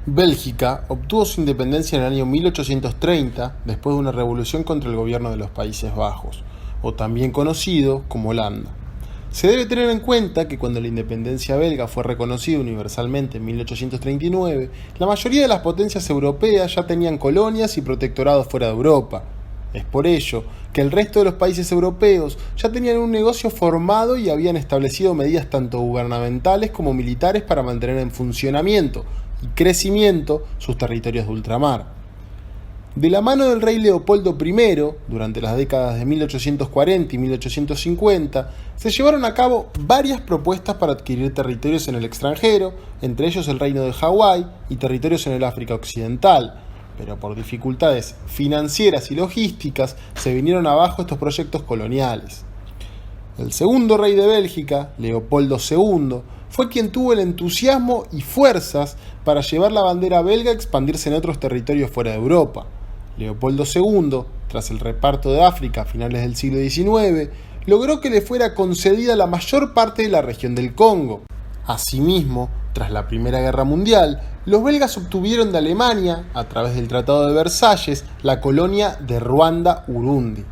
Bélgica obtuvo su independencia en el año 1830 después de una revolución contra el gobierno de los Países Bajos, o también conocido como Holanda. Se debe tener en cuenta que cuando la independencia belga fue reconocida universalmente en 1839, la mayoría de las potencias europeas ya tenían colonias y protectorados fuera de Europa. Es por ello que el resto de los países europeos ya tenían un negocio formado y habían establecido medidas tanto gubernamentales como militares para mantener en funcionamiento y crecimiento sus territorios de ultramar. De la mano del rey Leopoldo I, durante las décadas de 1840 y 1850, se llevaron a cabo varias propuestas para adquirir territorios en el extranjero, entre ellos el reino de Hawái y territorios en el África Occidental, pero por dificultades financieras y logísticas se vinieron abajo estos proyectos coloniales. El segundo rey de Bélgica, Leopoldo II, fue quien tuvo el entusiasmo y fuerzas para llevar la bandera belga a expandirse en otros territorios fuera de Europa. Leopoldo II, tras el reparto de África a finales del siglo XIX, logró que le fuera concedida la mayor parte de la región del Congo. Asimismo, tras la Primera Guerra Mundial, los belgas obtuvieron de Alemania, a través del Tratado de Versalles, la colonia de Ruanda-Urundi.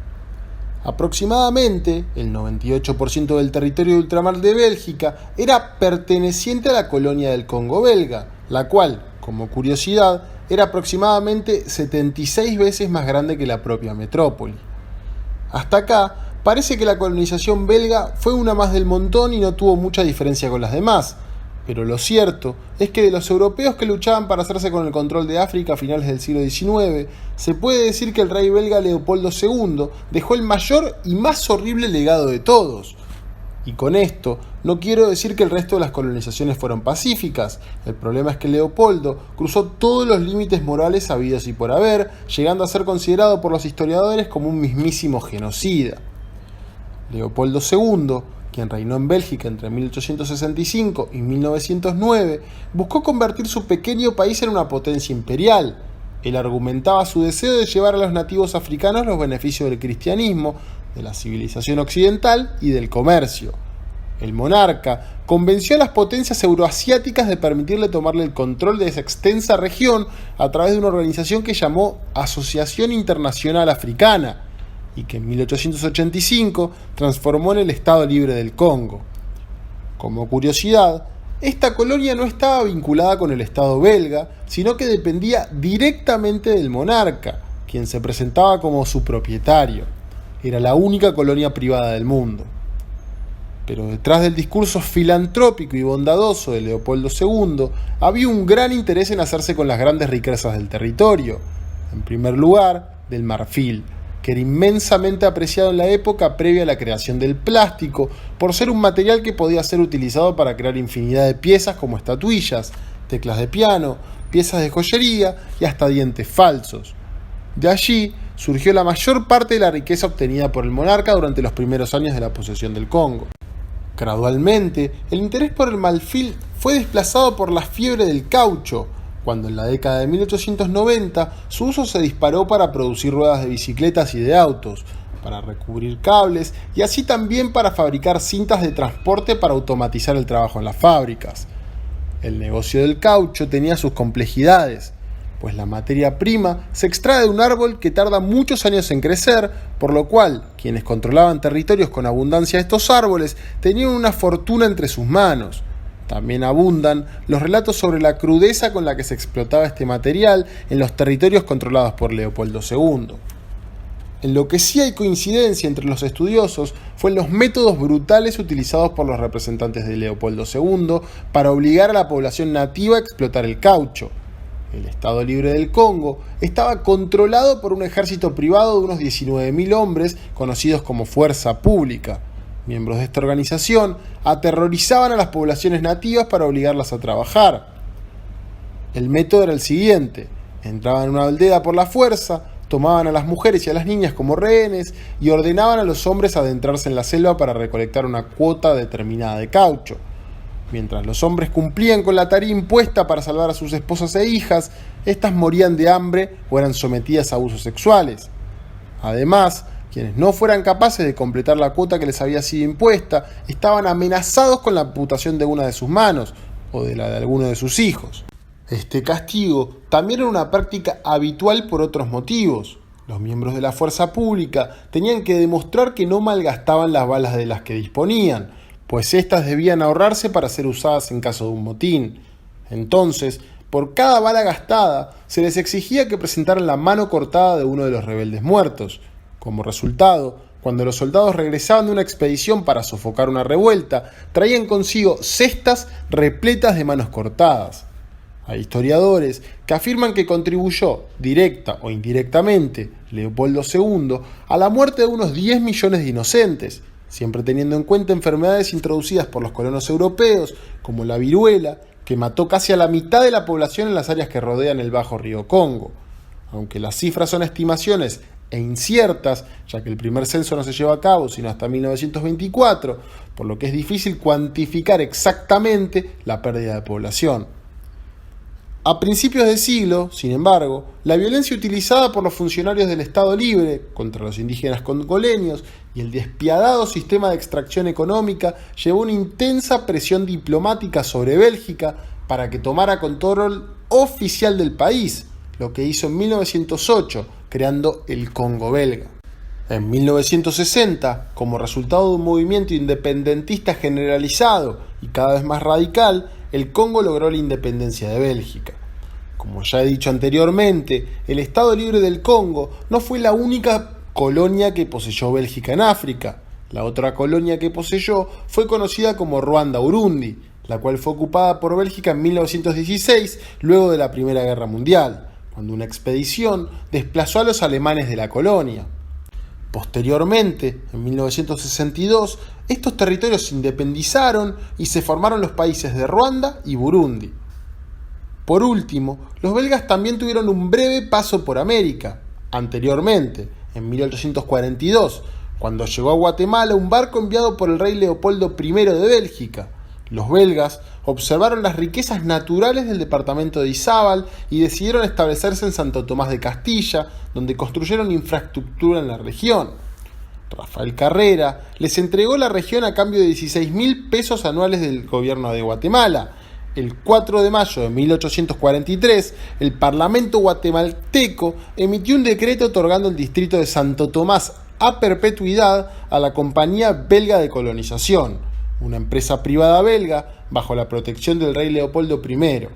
Aproximadamente el 98% del territorio de ultramar de Bélgica era perteneciente a la colonia del Congo belga, la cual, como curiosidad, era aproximadamente 76 veces más grande que la propia metrópoli. Hasta acá, parece que la colonización belga fue una más del montón y no tuvo mucha diferencia con las demás, pero lo cierto es que de los europeos que luchaban para hacerse con el control de África a finales del siglo XIX, se puede decir que el rey belga Leopoldo II dejó el mayor y más horrible legado de todos. Y con esto no quiero decir que el resto de las colonizaciones fueron pacíficas. El problema es que Leopoldo cruzó todos los límites morales habidos y por haber, llegando a ser considerado por los historiadores como un mismísimo genocida. Leopoldo II, quien reinó en Bélgica entre 1865 y 1909, buscó convertir su pequeño país en una potencia imperial. Él argumentaba su deseo de llevar a los nativos africanos los beneficios del cristianismo, de la civilización occidental y del comercio. El monarca convenció a las potencias euroasiáticas de permitirle tomarle el control de esa extensa región a través de una organización que llamó Asociación Internacional Africana, y que en 1885 transformó en el Estado Libre del Congo. Como curiosidad, esta colonia no estaba vinculada con el Estado belga, sino que dependía directamente del monarca, quien se presentaba como su propietario. Era la única colonia privada del mundo. Pero detrás del discurso filantrópico y bondadoso de Leopoldo II, había un gran interés en hacerse con las grandes riquezas del territorio. En primer lugar, del marfil, que era inmensamente apreciado en la época previa a la creación del plástico, por ser un material que podía ser utilizado para crear infinidad de piezas como estatuillas, teclas de piano, piezas de joyería y hasta dientes falsos. De allí surgió la mayor parte de la riqueza obtenida por el monarca durante los primeros años de la posesión del Congo. Gradualmente, el interés por el marfil fue desplazado por la fiebre del caucho, cuando en la década de 1890 su uso se disparó para producir ruedas de bicicletas y de autos, para recubrir cables y así también para fabricar cintas de transporte para automatizar el trabajo en las fábricas. El negocio del caucho tenía sus complejidades, pues la materia prima se extrae de un árbol que tarda muchos años en crecer, por lo cual quienes controlaban territorios con abundancia de estos árboles tenían una fortuna entre sus manos. También abundan los relatos sobre la crudeza con la que se explotaba este material en los territorios controlados por Leopoldo II. En lo que sí hay coincidencia entre los estudiosos fue en los métodos brutales utilizados por los representantes de Leopoldo II para obligar a la población nativa a explotar el caucho. El Estado Libre del Congo estaba controlado por un ejército privado de unos 19.000 hombres conocidos como Fuerza Pública. Miembros de esta organización aterrorizaban a las poblaciones nativas para obligarlas a trabajar. El método era el siguiente: entraban en una aldea por la fuerza, tomaban a las mujeres y a las niñas como rehenes y ordenaban a los hombres adentrarse en la selva para recolectar una cuota determinada de caucho. Mientras los hombres cumplían con la tarea impuesta para salvar a sus esposas e hijas, éstas morían de hambre o eran sometidas a abusos sexuales. Además, quienes no fueran capaces de completar la cuota que les había sido impuesta, estaban amenazados con la amputación de una de sus manos o de la de alguno de sus hijos. Este castigo también era una práctica habitual por otros motivos. Los miembros de la fuerza pública tenían que demostrar que no malgastaban las balas de las que disponían, pues éstas debían ahorrarse para ser usadas en caso de un motín. Entonces, por cada bala gastada, se les exigía que presentaran la mano cortada de uno de los rebeldes muertos. Como resultado, cuando los soldados regresaban de una expedición para sofocar una revuelta, traían consigo cestas repletas de manos cortadas. Hay historiadores que afirman que contribuyó, directa o indirectamente, Leopoldo II a la muerte de unos 10 millones de inocentes, siempre teniendo en cuenta enfermedades introducidas por los colonos europeos, como la viruela, que mató casi a la mitad de la población en las áreas que rodean el bajo río Congo. Aunque las cifras son estimaciones e inciertas, ya que el primer censo no se lleva a cabo sino hasta 1924, por lo que es difícil cuantificar exactamente la pérdida de población. A principios de siglo, sin embargo, la violencia utilizada por los funcionarios del Estado Libre contra los indígenas congoleños y el despiadado sistema de extracción económica llevó una intensa presión diplomática sobre Bélgica para que tomara control oficial del país, lo que hizo en 1908, creando el Congo belga. En 1960, como resultado de un movimiento independentista generalizado y cada vez más radical, el Congo logró la independencia de Bélgica. Como ya he dicho anteriormente, el Estado Libre del Congo no fue la única colonia que poseyó Bélgica en África. La otra colonia que poseyó fue conocida como Ruanda-Urundi, la cual fue ocupada por Bélgica en 1916, luego de la Primera Guerra Mundial, cuando una expedición desplazó a los alemanes de la colonia. Posteriormente, en 1962, estos territorios se independizaron y se formaron los países de Ruanda y Burundi. Por último, los belgas también tuvieron un breve paso por América. Anteriormente, en 1842, cuando llegó a Guatemala un barco enviado por el rey Leopoldo I de Bélgica. Los belgas observaron las riquezas naturales del departamento de Izabal y decidieron establecerse en Santo Tomás de Castilla, donde construyeron infraestructura en la región. Rafael Carrera les entregó la región a cambio de 16.000 pesos anuales del gobierno de Guatemala. El 4 de mayo de 1843, el Parlamento guatemalteco emitió un decreto otorgando el distrito de Santo Tomás a perpetuidad a la Compañía Belga de Colonización, una empresa privada belga bajo la protección del rey Leopoldo I.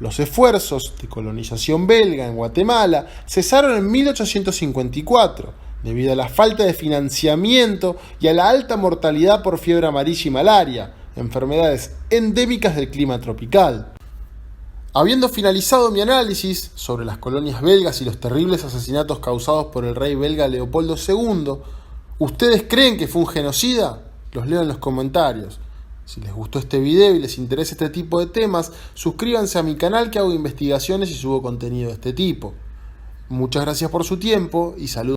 Los esfuerzos de colonización belga en Guatemala cesaron en 1854, debido a la falta de financiamiento y a la alta mortalidad por fiebre amarilla y malaria, enfermedades endémicas del clima tropical. Habiendo finalizado mi análisis sobre las colonias belgas y los terribles asesinatos causados por el rey belga Leopoldo II, ¿ustedes creen que fue un genocida? Los leo en los comentarios. Si les gustó este video y les interesa este tipo de temas, suscríbanse a mi canal, que hago investigaciones y subo contenido de este tipo. Muchas gracias por su tiempo y saludos.